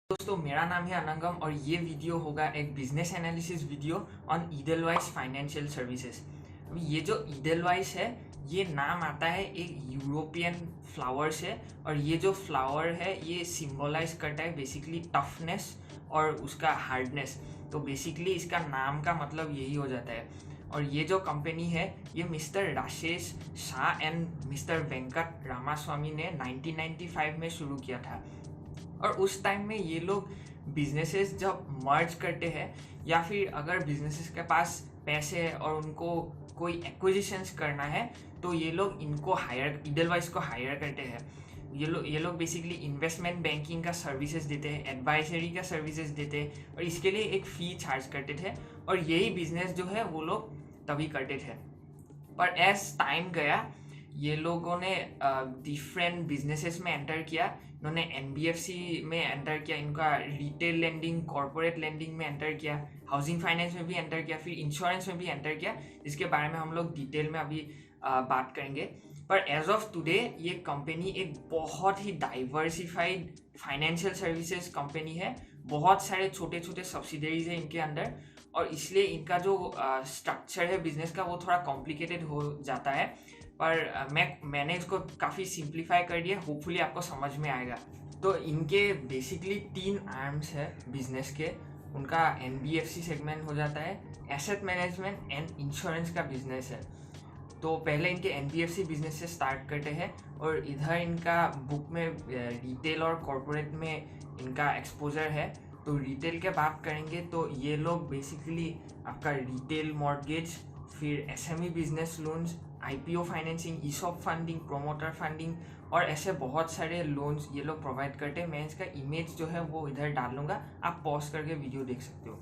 दोस्तों, मेरा नाम है अनंगम और ये वीडियो होगा एक business analysis video on Edelweiss financial services. अभी ये जो ईडलवाइस है, ये नाम आता है एक यूरोपियन फ्लावर से, और ये जो फ्लावर है ये सिंबलाइज करता है बेसिकली टफनेस और उसका हार्डनेस। तो बेसिकली इसका नाम का मतलब यही हो जाता है। और ये जो कंपनी है ये mister Rajesh Shah and mister Venkat Ramaswamy ने 1995 में शुरू किया था। और उस टाइम में ये लोग बिजनेसेस जब मर्ज करते हैं या फिर अगर बिजनेसेस के पास पैसे है और उनको कोई एक्विजिशंस करना है, तो ये लोग इनको हायर ईडलवाइस को हायर करते हैं। ये लोग बेसिकली इन्वेस्टमेंट बैंकिंग का सर्विसेज देते हैं, एडवाइजरी का सर्विसेज देते हैं, और इसके लिए एक फ़ी चार्ज करते थे। और यही बिजनेस जो है वो लोग तभी करते थे। पर एज टाइम गया ये लोगों ने डिफरेंट बिजनेसेस में एंटर किया। इन्होंने एनबीएफसी में एंटर किया, इनका रिटेल लेंडिंग, कॉर्पोरेट लेंडिंग में एंटर किया, हाउसिंग फाइनेंस में भी एंटर किया, फिर इंश्योरेंस में भी एंटर किया, जिसके बारे में हम लोग डिटेल में अभी बात करेंगे। पर एज ऑफ टुडे ये कंपनी एक बहुत ही डाइवर्सिफाइड फाइनेंशियल सर्विसेज कंपनी है। बहुत सारे छोटे छोटे सब्सिडरीज है इनके अंदर, और इसलिए इनका जो स्ट्रक्चर है बिजनेस का वो थोड़ा कॉम्प्लिकेटेड हो जाता है। पर मैंने इसको काफ़ी सिंप्लीफाई कर दिया, होपफुली आपको समझ में आएगा। तो इनके बेसिकली 3 आर्म्स है बिजनेस के। उनका एनबीएफसी सेगमेंट हो जाता है, एसेट मैनेजमेंट एंड इंश्योरेंस का बिजनेस है। तो पहले इनके एनबीएफसी बिजनेस से स्टार्ट करते हैं, और इधर इनका बुक में रिटेल और कॉर्पोरेट में इनका एक्सपोजर है। तो रिटेल के बात करेंगे तो ये लोग बेसिकली आपका रिटेल मॉर्गेज, फिर SME business loans, IPO financing, ESOP funding, promoter funding और ऐसे बहुत सारे लोन्स ये लोग प्रोवाइड करते हैं। मैं इसका इमेज जो है वो इधर डालूंगा, आप पॉज करके वीडियो देख सकते हो।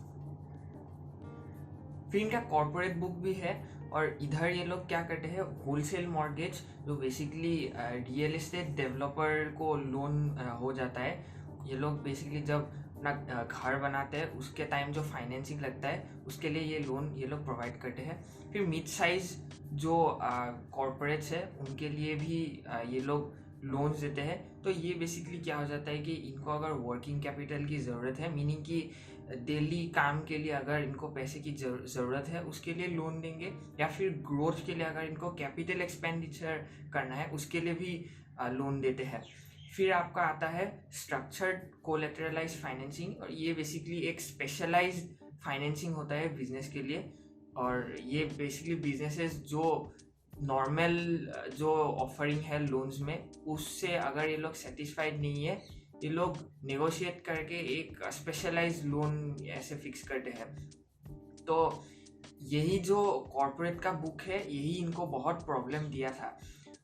फिर इनका कॉर्पोरेट बुक भी है, और इधर ये लोग क्या करते हैं, होलसेल मॉर्गेज, जो बेसिकली रियल एस्टेट डेवलपर को लोन हो जाता है। ये लोग बेसिकली जब अपना घर बनाते हैं उसके टाइम जो फाइनेंसिंग लगता है उसके लिए ये लोन ये लोग प्रोवाइड करते हैं। फिर मिड साइज जो कॉर्पोरेट्स है उनके लिए भी ये लोग लोन्स देते हैं। तो ये बेसिकली क्या हो जाता है कि इनको अगर वर्किंग कैपिटल की ज़रूरत है, मीनिंग कि डेली काम के लिए अगर इनको पैसे की ज़रूरत है उसके लिए लोन देंगे, या फिर ग्रोथ के लिए अगर इनको कैपिटल एक्सपेंडिचर करना है उसके लिए भी लोन देते हैं। फिर आपका आता है स्ट्रक्चर्ड कोलेटरलाइज फाइनेंसिंग, और ये बेसिकली एक स्पेशलाइज्ड फाइनेंसिंग होता है बिजनेस के लिए। और ये बेसिकली बिजनेसेस जो नॉर्मल जो ऑफरिंग है लोन्स में उससे अगर ये लोग सेटिस्फाइड नहीं है, ये लोग नेगोशिएट करके एक स्पेशलाइज्ड लोन ऐसे फिक्स करते हैं। तो यही जो कॉर्पोरेट का बुक है यही इनको बहुत प्रॉब्लम दिया था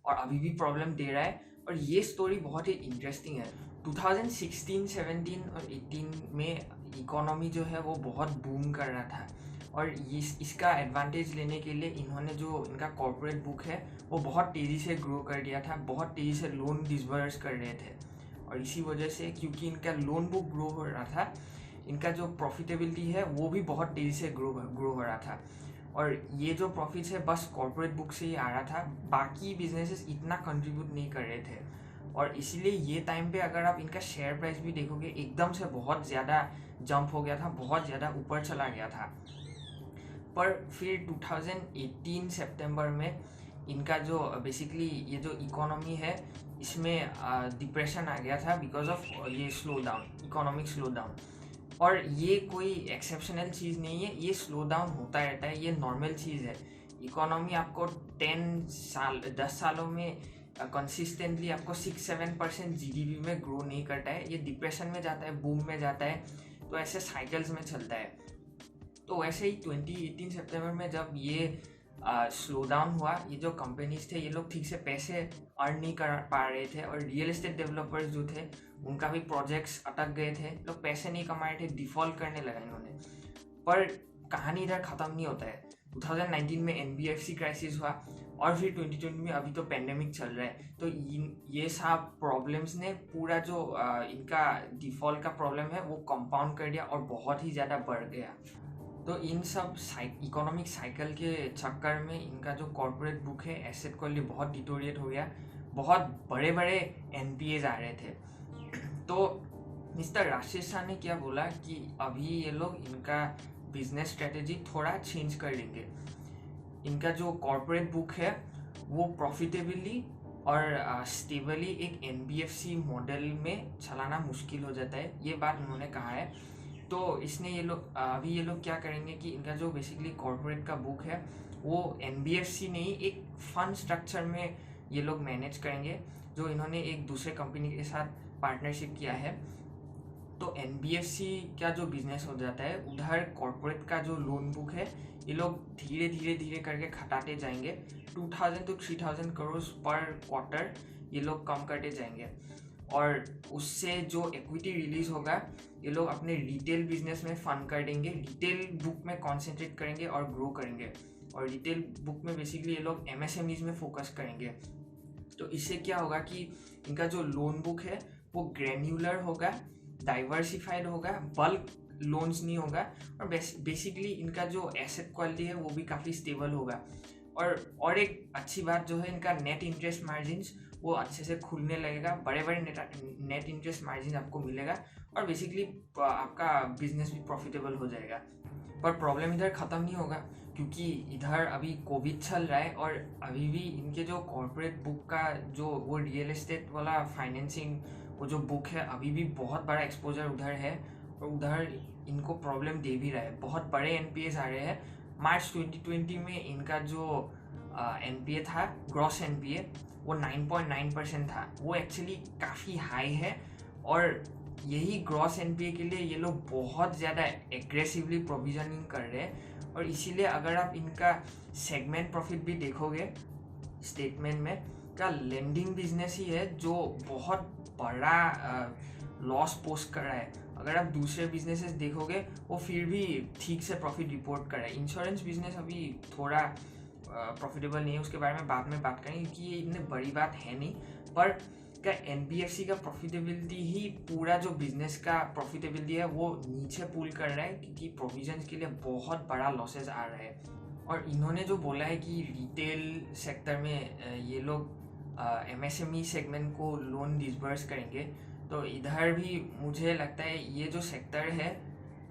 और अभी भी प्रॉब्लम दे रहा है। और ये स्टोरी बहुत ही इंटरेस्टिंग है। 2016, 17 और 18 में इकोनॉमी जो है वो बहुत बूम कर रहा था, और इसका एडवांटेज लेने के लिए इन्होंने जो इनका कॉर्पोरेट बुक है वो बहुत तेज़ी से ग्रो कर दिया था, बहुत तेज़ी से लोन डिसबर्स कर रहे थे। और इसी वजह से क्योंकि इनका लोन बुक ग्रो हो रहा था, इनका जो प्रॉफिटेबिलिटी है वो भी बहुत तेज़ी से ग्रो हो रहा था। और ये जो प्रॉफिट्स है बस कॉर्पोरेट बुक से ही आ रहा था, बाकी बिजनेसेस इतना कंट्रीब्यूट नहीं कर रहे थे। और इसीलिए ये टाइम पे अगर आप इनका शेयर प्राइस भी देखोगे एकदम से बहुत ज़्यादा जंप हो गया था, बहुत ज़्यादा ऊपर चला गया था। पर फिर 2018 सितंबर में इनका जो बेसिकली ये जो इकोनॉमी है इसमें डिप्रेशन आ गया था बिकॉज ऑफ ये slow down, economic slow down. और ये कोई एक्सेप्शनल चीज़ नहीं है, ये स्लो डाउन होता रहता है, ये नॉर्मल चीज़ है। इकोनॉमी आपको 10 सालों में कंसिस्टेंटली आपको 6-7% जीडीपी में ग्रो नहीं करता है, ये डिप्रेशन में जाता है, बूम में जाता है, तो ऐसे साइकिल्स में चलता है। तो वैसे ही 2018 सितंबर में जब ये स्लो डाउन हुआ, ये जो कंपनीज थे ये लोग ठीक से पैसे अर्न नहीं कर पा रहे थे, और रियल एस्टेट डेवलपर्स जो थे उनका भी प्रोजेक्ट्स अटक गए थे, लोग पैसे नहीं कमा रहे थे, डिफॉल्ट करने लगा इन्होंने। पर कहानी इधर ख़त्म नहीं होता है। 2019 में एनबीएफसी क्राइसिस हुआ, और फिर 2020 में अभी तो पेंडेमिक चल रहा है। तो ये सब प्रॉब्लम्स ने पूरा जो इनका डिफॉल्ट का प्रॉब्लम है वो कंपाउंड कर दिया और बहुत ही ज़्यादा बढ़ गया। तो इन सब इकोनॉमिक साइकिल के चक्कर में इनका जो कॉर्पोरेट बुक है एसेट क्वालिटी बहुत डिटोरिएट हो गया, बहुत बड़े बड़े एनपीएज आ रहे थे। तो मिस्टर राशिद शाह ने क्या बोला कि अभी ये लोग इनका बिजनेस स्ट्रेटेजी थोड़ा चेंज कर लेंगे। इनका जो कॉर्पोरेट बुक है वो प्रॉफिटेबली और स्टेबली एक एनबीएफसी मॉडल में चलाना मुश्किल हो जाता है, ये बात उन्होंने कहा है। तो इसने अभी ये लोग क्या करेंगे कि इनका जो बेसिकली कॉर्पोरेट का बुक है वो एनबीएफसी नहीं, एक फंड स्ट्रक्चर में ये लोग मैनेज करेंगे, जो इन्होंने एक दूसरे कंपनी के साथ पार्टनरशिप किया है। तो एनबीएफसी का जो बिजनेस हो जाता है, उधर कॉर्पोरेट का जो लोन बुक है ये लोग धीरे धीरे धीरे करके घटाते जाएंगे। 2000 to 3000 करोड़ पर क्वार्टर ये लोग कम करते जाएंगे, और उससे जो इक्विटी रिलीज होगा ये लोग अपने रिटेल बिजनेस में फंड कर देंगे, रिटेल बुक में कॉन्सेंट्रेट करेंगे और ग्रो करेंगे। और रिटेल बुक में बेसिकली ये लोग एमएसएमईज में फोकस करेंगे। तो इससे क्या होगा कि इनका जो लोन बुक है वो ग्रैन्युलर होगा, डाइवर्सिफाइड होगा, बल्क लोन्स नहीं होगा, और बेसिकली इनका जो एसेट क्वालिटी है वो भी काफ़ी स्टेबल होगा। और एक अच्छी बात जो है, इनका नेट इंटरेस्ट मार्जिन्स वो अच्छे से खुलने लगेगा, बड़े बड़े नेट इंटरेस्ट मार्जिन आपको मिलेगा, और बेसिकली आपका बिजनेस भी प्रॉफिटेबल हो जाएगा। पर प्रॉब्लम इधर ख़त्म नहीं होगा, क्योंकि इधर अभी कोविड चल रहा है और अभी भी इनके जो कॉर्पोरेट बुक का जो वो रियल एस्टेट वाला फाइनेंसिंग वो जो बुक है अभी भी बहुत बड़ा एक्सपोजर उधर है, और उधर इनको प्रॉब्लम दे भी रहा है। बहुत बड़े एनपीएस आ रहे हैं। मार्च 2020 में इनका जो एनपीए था, ग्रॉस एनपीए, वो 9.9% था। वो एक्चुअली काफ़ी हाई है, और यही ग्रॉस एनपीए के लिए ये लोग बहुत ज़्यादा एग्रेसिवली प्रोविजनिंग कर रहे हैं। और इसीलिए अगर आप इनका सेगमेंट प्रॉफिट भी देखोगे स्टेटमेंट में, का लेंडिंग बिजनेस ही है जो बहुत बड़ा लॉस पोस्ट कर रहा है। अगर आप दूसरे बिजनेसेस देखोगे वो फिर भी ठीक से प्रॉफिट रिपोर्ट कर रहा है। इंश्योरेंस बिजनेस अभी थोड़ा प्रॉफिटेबल नहीं है, उसके बारे में बाद में बात करेंगे क्योंकि ये इतनी बड़ी बात है नहीं। पर क्या एनबीएफसी का प्रॉफिटेबिलिटी ही पूरा जो बिजनेस का प्रॉफिटेबिलिटी है वो नीचे पुल कर रहा है, क्योंकि प्रोविजंस के लिए बहुत बड़ा लॉसेस आ रहा है। और इन्होंने जो बोला है कि रिटेल सेक्टर में ये लोग एमएसएमई सेगमेंट को लोन डिसबर्स करेंगे, तो इधर भी मुझे लगता है ये जो सेक्टर है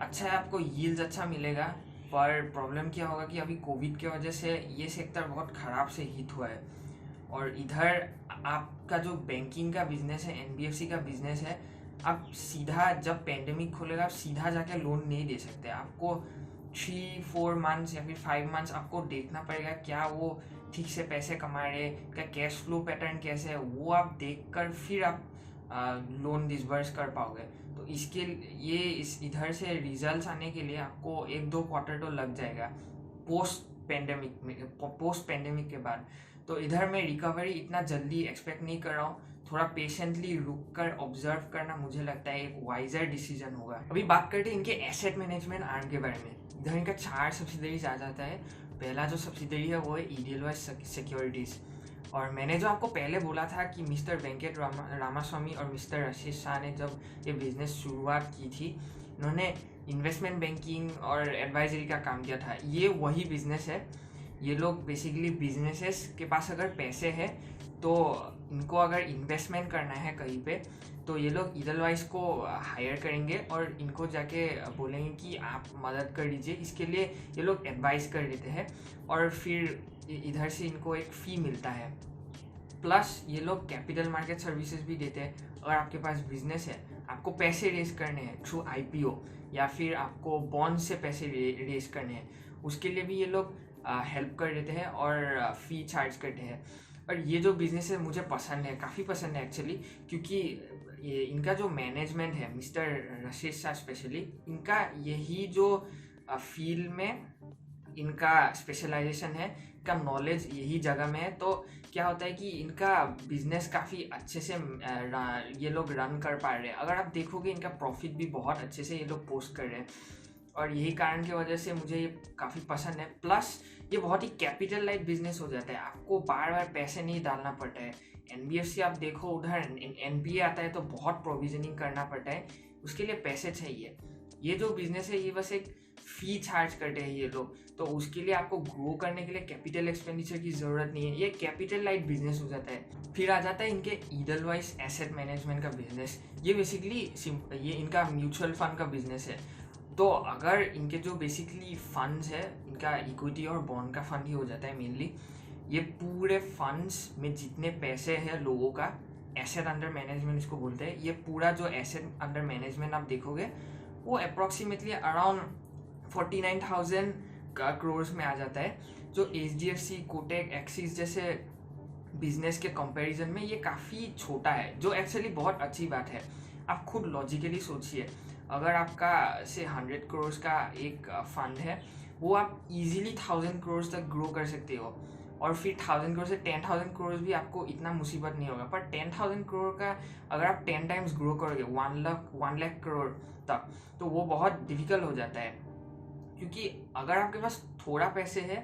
अच्छा है, आपको यील्ड अच्छा मिलेगा। पर प्रॉब्लम क्या होगा कि अभी कोविड की वजह से ये सेक्टर बहुत ख़राब से हिट हुआ है। और इधर आपका जो बैंकिंग का बिजनेस है, एनबीएफसी का बिजनेस है, आप सीधा जब पेंडेमिक खुलेगा आप सीधा जाके लोन नहीं दे सकते। आपको 3-4 मंथ्स या फिर 5 मंथ्स आपको देखना पड़ेगा क्या वो ठीक से पैसे कमा रहे, क्या कैश फ्लो पैटर्न कैसे है, वो आप देखकर फिर आप लोन डिसबर्स कर पाओगे। तो इसके ये इधर से रिजल्ट्स आने के लिए आपको 1-2 क्वार्टर तो लग जाएगा पोस्ट पेंडेमिक के बाद। तो इधर मैं रिकवरी इतना जल्दी एक्सपेक्ट नहीं कर रहा हूँ। थोड़ा पेशेंटली रुक कर ऑब्जर्व करना मुझे लगता है एक वाइजर डिसीजन होगा। अभी बात करते हैं इनके एसेट मैनेजमेंट आर्म के बारे में। इधर इनका 4 सब्सिडरीज आ जाता है। पहला जो सब्सिडरी है वो है ईडीएलवाई सिक्योरिटीज़। और मैंने जो आपको पहले बोला था कि मिस्टर वेंकट रामास्वामी और मिस्टर राशिद शाह ने जब ये बिज़नेस शुरुआत की थी, इन्होंने इन्वेस्टमेंट बैंकिंग और एडवाइजरी का काम किया था। ये वही बिज़नेस है। ये लोग बेसिकली बिजनेसेस के पास अगर पैसे है तो इनको अगर इन्वेस्टमेंट करना है कहीं पे, तो ये लोग ईडलवाइज को हायर करेंगे और इनको जाके बोलेंगे कि आप मदद कर दीजिए। इसके लिए ये लोग एडवाइस कर देते हैं और फिर इधर से इनको एक फ़ी मिलता है। प्लस ये लोग कैपिटल मार्केट सर्विसेज भी देते हैं। अगर आपके पास बिजनेस है, आपको पैसे रेज करने हैं थ्रू आईपीओ या फिर आपको बॉन्ड से पैसे रेज करने हैं, उसके लिए भी ये लोग हेल्प कर देते हैं और फ़ी चार्ज करते हैं। और ये जो बिज़नेस है मुझे पसंद है, काफ़ी पसंद है एक्चुअली, क्योंकि ये इनका जो मैनेजमेंट है, मिस्टर राशिद शाह स्पेशली, इनका यही जो फील्ड में इनका स्पेशलाइजेशन है, इनका नॉलेज यही जगह में है। तो क्या होता है कि इनका बिजनेस काफ़ी अच्छे से ये लोग रन कर पा रहे हैं। अगर आप देखोगे इनका प्रॉफिट भी बहुत अच्छे से ये लोग पोस्ट कर रहे हैं, और यही कारण की वजह से मुझे ये काफ़ी पसंद है। प्लस ये बहुत ही कैपिटल लाइट बिजनेस हो जाता है, आपको बार बार पैसे नहीं डालना पड़ता है। एनबीएफसी आप देखो, उधर एनपीए आता है तो बहुत प्रोविजनिंग करना पड़ता है, उसके लिए पैसे चाहिए। ये जो बिज़नेस है ये बस एक फी चार्ज करते हैं ये लोग, तो उसके लिए आपको ग्रो करने के लिए कैपिटल एक्सपेंडिचर की ज़रूरत नहीं है, ये कैपिटल लाइट बिजनेस हो जाता है। फिर आ जाता है इनके ईडलवाइस एसेट मैनेजमेंट का बिजनेस। ये बेसिकली ये इनका म्यूचुअल फंड का बिजनेस है। तो अगर इनके जो बेसिकली फंड्स है, इनका इक्विटी और बॉन्ड का फंड ही हो जाता है मेनली। ये पूरे फंड्स में जितने पैसे हैं लोगों का, एसेट अंडर मैनेजमेंट इसको बोलते हैं, ये पूरा जो एसेट अंडर मैनेजमेंट आप देखोगे वो अप्रॉक्सीमेटली अराउंड 49,000 करोड़ में आ जाता है, जो HDFC, कोटेक, एक्सिस जैसे बिजनेस के कंपैरिजन में ये काफ़ी छोटा है, जो एक्चुअली बहुत अच्छी बात है। आप खुद लॉजिकली सोचिए, अगर आपका से 100 करोड़ का एक फंड है, वो आप इजीली 1000 करोड़ तक ग्रो कर सकते हो, और फिर 1000 करोड़ से 10,000 करोड़ भी आपको इतना मुसीबत नहीं होगा। पर 10,000 करोड़ का अगर आप 10 टाइम्स ग्रो करोगे 1 लाख करोड़ तक, तो वो बहुत डिफिकल्ट हो जाता है। क्योंकि अगर आपके पास थोड़ा पैसे है,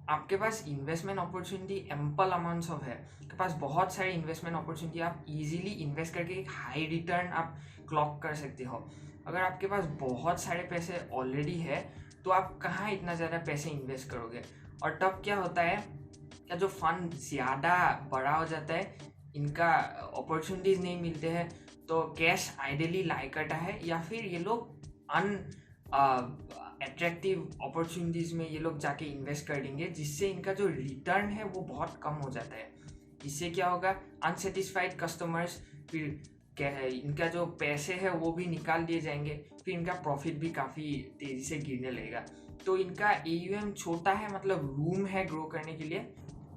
आपके पास investment opportunity ample amounts of है, आपके पास बहुत सारी इन्वेस्टमेंट अपॉर्चुनिटी, आप इजीली इन्वेस्ट करके एक हाई रिटर्न आप क्लॉक कर सकते हो। अगर आपके पास बहुत सारे पैसे ऑलरेडी है, तो आप कहाँ इतना ज़्यादा पैसे इन्वेस्ट करोगे। और तब क्या होता है, या जो फंड ज़्यादा बड़ा हो जाता है, इनका अपॉर्चुनिटीज़ नहीं मिलते हैं, तो कैश आइडियली लाई करता है, या फिर ये लोग अट्रैक्टिव अपॉर्चुनिटीज़ में ये लोग जाके इन्वेस्ट कर देंगे, जिससे इनका जो रिटर्न है वो बहुत कम हो जाता है। इससे क्या होगा, अनसेटिस्फाइड कस्टमर्स, फिर क्या है, इनका जो पैसे है वो भी निकाल दिए जाएंगे, फिर इनका प्रॉफिट भी काफ़ी तेज़ी से गिरने लगेगा। तो इनका AUM छोटा है, मतलब रूम है ग्रो करने के लिए।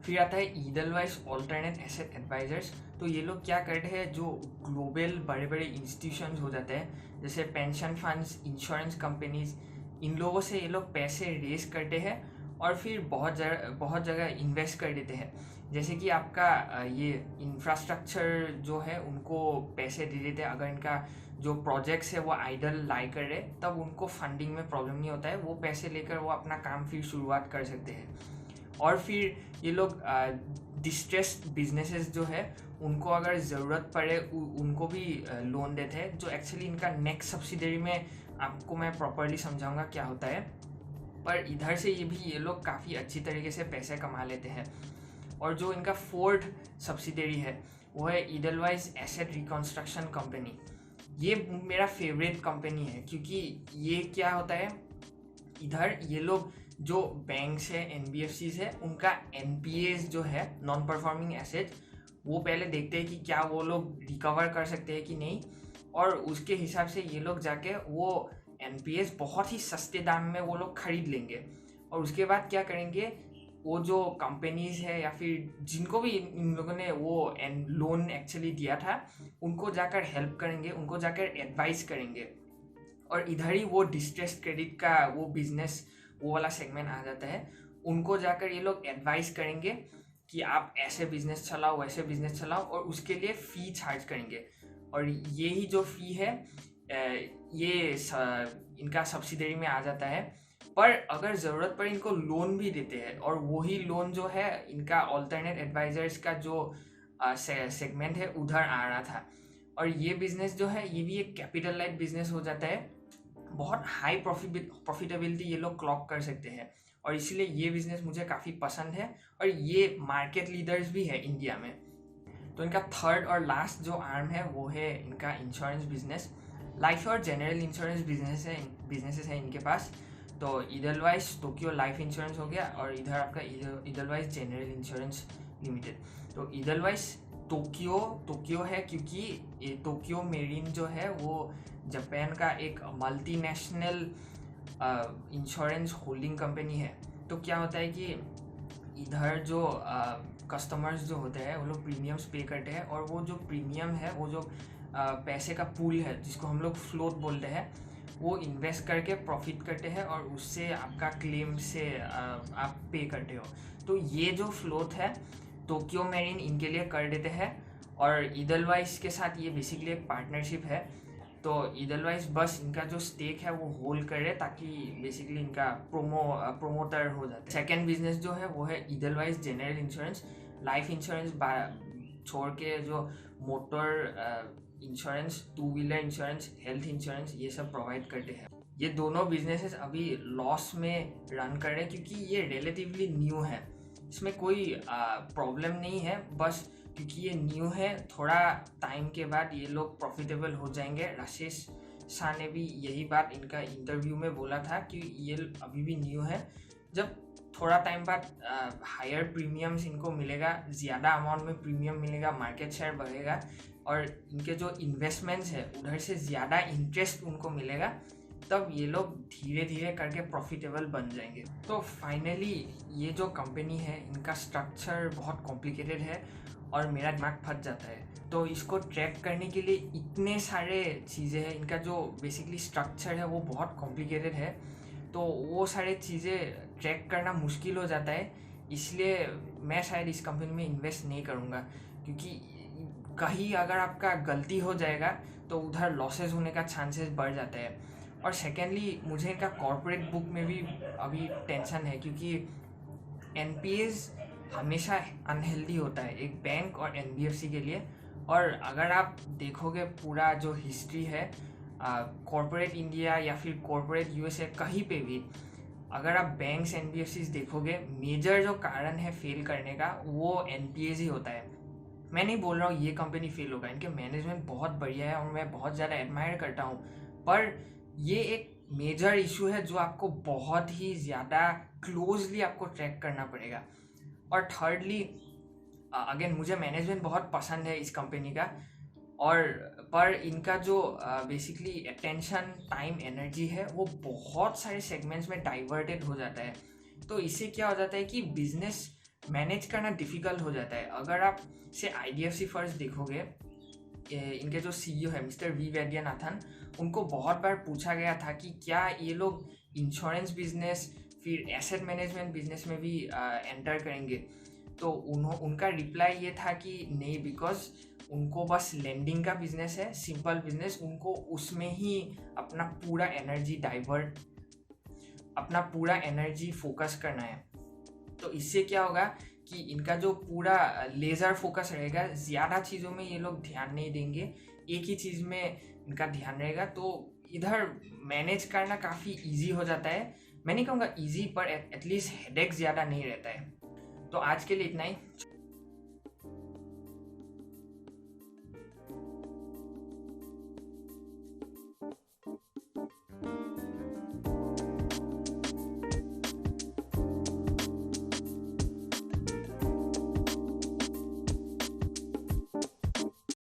फिर आता है ईडलवाइस ऑल्टरनेट एसेट एडवाइजर्स। तो ये लोग क्या करते हैं, जो ग्लोबल बड़े बड़े इंस्टीट्यूशंस हो जाते हैं, जैसे पेंशन फंड्स, इंश्योरेंस कंपनीज, इन लोगों से ये लोग पैसे रेज करते हैं और फिर बहुत जगह इन्वेस्ट कर देते हैं। जैसे कि आपका ये इंफ्रास्ट्रक्चर जो है, उनको पैसे दे देते हैं। अगर इनका जो प्रोजेक्ट्स है वो आइडल लाई कर रहे, तब उनको फंडिंग में प्रॉब्लम नहीं होता है, वो पैसे लेकर वो अपना काम फिर शुरुआत कर सकते हैं। और फिर ये लोग डिस्ट्रेस्ड बिजनेसेस जो है, उनको अगर ज़रूरत पड़े उनको भी लोन देते हैं, जो एक्चुअली इनका नेक्स्ट सब्सिडरी में आपको मैं प्रॉपरली समझाऊंगा क्या होता है। पर इधर से ये लोग काफ़ी अच्छी तरीके से पैसे कमा लेते हैं। और जो इनका फोर्थ सब्सिडरी है वो है ईडलवाइस एसेट रिकंस्ट्रक्शन कंपनी। ये मेरा फेवरेट कंपनी है, क्योंकि ये क्या होता है, इधर ये लोग जो बैंक्स है, NBFCs है, उनका NPAs जो है, नॉन परफॉर्मिंग एसेट, वो पहले देखते हैं कि क्या वो लोग रिकवर कर सकते हैं कि नहीं, और उसके हिसाब से ये लोग जाके वो NPAs बहुत ही सस्ते दाम में वो लोग खरीद लेंगे। और उसके बाद क्या करेंगे, वो जो कंपनीज है या फिर जिनको भी इन लोगों ने वो लोन एक्चुअली दिया था, उनको जाकर हेल्प करेंगे, उनको जाकर एडवाइस करेंगे। और इधर ही वो डिस्ट्रेस्ड क्रेडिट का वो बिजनेस, वो वाला सेगमेंट आ जाता है। उनको जाकर ये लोग एडवाइस करेंगे कि आप ऐसे बिजनेस चलाओ, वैसे बिजनेस चलाओ, और उसके लिए फ़ी चार्ज करेंगे। और ये ही जो फ़ी है ये इनका सब्सिडरी में आ जाता है। पर अगर ज़रूरत पड़े इनको लोन भी देते हैं, और वही लोन जो है इनका ऑल्टरनेट एडवाइजर्स का जो सेगमेंट है उधर आ रहा था। और ये बिजनेस जो है ये भी एक कैपिटल लाइट बिजनेस हो जाता है, बहुत हाई प्रॉफिटेबिलिटी ये लोग क्लॉक कर सकते हैं, और इसलिए ये बिजनेस मुझे काफ़ी पसंद है, और ये मार्केट लीडर्स भी है इंडिया में। तो इनका थर्ड और लास्ट जो आर्म है वो है इनका इंश्योरेंस बिजनेस। लाइफ और जनरल इंश्योरेंस बिजनेसेस है इनके पास। तो ईडलवाइस टोक्यो लाइफ इंश्योरेंस हो गया, और इधर आपका ईडलवाइस जनरल इंश्योरेंस लिमिटेड। तो ईडलवाइस टोक्यो है, क्योंकि ये टोक्यो मेरीन जो है वो जापान का एक मल्टीनेशनल इंश्योरेंस होल्डिंग कंपनी है। तो क्या होता है कि इधर जो कस्टमर्स जो होते हैं वो लोग प्रीमियम्स पे करते हैं, और वो जो प्रीमियम है, वो जो पैसे का पूल है जिसको हम लोग फ्लोट बोलते हैं, वो इन्वेस्ट करके प्रॉफिट करते हैं, और उससे आपका क्लेम से आप पे करते हो। तो ये जो फ्लोट है टोक्यो मेरीन इनके लिए कर देते हैं, और ईडलवाइस के साथ ये बेसिकली एक पार्टनरशिप है। तो ईडलवाइस बस इनका जो स्टेक है वो होल्ड करे, ताकि बेसिकली इनका प्रोमोटर हो जाए। सेकेंड बिजनेस जो है वो है Edelweiss general insurance. Life insurance छोड़ के जो motor insurance, 2 wheeler insurance, health insurance, ये सब प्रोवाइड करते हैं। ये दोनों बिजनेसेस अभी लॉस में रन कर रहे हैं क्योंकि ये रिलेटिवली न्यू है। इसमें कोई प्रॉब्लम नहीं है, बस क्योंकि ये न्यू है थोड़ा टाइम के बाद ये लोग प्रॉफिटेबल हो जाएंगे। राजेश शाह ने भी यही बात इनका इंटरव्यू में बोला था कि ये अभी भी न्यू है, जब थोड़ा टाइम बाद हायर प्रीमियम्स इनको मिलेगा, ज़्यादा अमाउंट में प्रीमियम मिलेगा, मार्केट शेयर बढ़ेगा और इनके जो इन्वेस्टमेंट्स है उधर से ज़्यादा इंटरेस्ट उनको मिलेगा, तब ये लोग धीरे धीरे करके प्रॉफिटेबल बन जाएंगे। तो फाइनली ये जो कंपनी है इनका स्ट्रक्चर बहुत कॉम्प्लिकेटेड है और मेरा दिमाग फट जाता है। तो इसको ट्रैक करने के लिए इतने सारे चीज़ें हैं, इनका जो बेसिकली स्ट्रक्चर है वो बहुत कॉम्प्लिकेटेड है, तो वो सारे चीज़ें ट्रैक करना मुश्किल हो जाता है। इसलिए मैं शायद इस कंपनी में इन्वेस्ट नहीं करूँगा, क्योंकि कहीं अगर आपका गलती हो जाएगा तो उधर लॉसेस होने का चांसेस बढ़ जाता है। और सेकेंडली मुझे इनका कॉर्पोरेट बुक में भी अभी टेंशन है, क्योंकि एनपीएस हमेशा अनहेल्दी होता है एक बैंक और एनबीएफसी के लिए। और अगर आप देखोगे पूरा जो हिस्ट्री है कॉर्पोरेट इंडिया या फिर कॉर्पोरेट यूएसए कहीं पे भी, अगर आप बैंक्स एनबीएफसीज देखोगे, मेजर जो कारण है फेल करने का वो एनपीएस ही होता है। मैं नहीं बोल रहा हूँ ये कंपनी फेल होगा, इनके मैनेजमेंट बहुत बढ़िया है और मैं बहुत ज़्यादा एडमायर करता हूँ, पर ये एक मेजर इशू है जो आपको बहुत ही ज़्यादा क्लोजली आपको ट्रैक करना पड़ेगा। और थर्डली अगेन मुझे मैनेजमेंट बहुत पसंद है इस कंपनी का, और पर इनका जो बेसिकली अटेंशन टाइम एनर्जी है वो बहुत सारे सेगमेंट्स में डाइवर्टेड हो जाता है। तो इससे क्या हो जाता है कि बिजनेस मैनेज करना डिफ़िकल्ट हो जाता है। अगर आप से आईडीएफसी फर्स्ट देखोगे, इनके जो सीईओ है मिस्टर वी वैद्यनाथन, उनको बहुत बार पूछा गया था कि क्या ये लोग इंश्योरेंस बिजनेस फिर एसेट मैनेजमेंट बिजनेस में भी एंटर करेंगे, तो उनका रिप्लाई ये था कि नहीं, बिकॉज उनको बस लेंडिंग का बिजनेस है, सिंपल बिजनेस, उनको उसमें ही अपना पूरा एनर्जी फोकस करना है। तो इससे क्या होगा कि इनका जो पूरा लेज़र फोकस रहेगा, ज़्यादा चीज़ों में ये लोग ध्यान नहीं देंगे, एक ही चीज़ में इनका ध्यान रहेगा, तो इधर मैनेज करना काफ़ी इजी हो जाता है। मैं नहीं कहूँगा इजी, पर एटलीस्ट हेडेक ज़्यादा नहीं रहता है। तो आज के लिए इतना ही।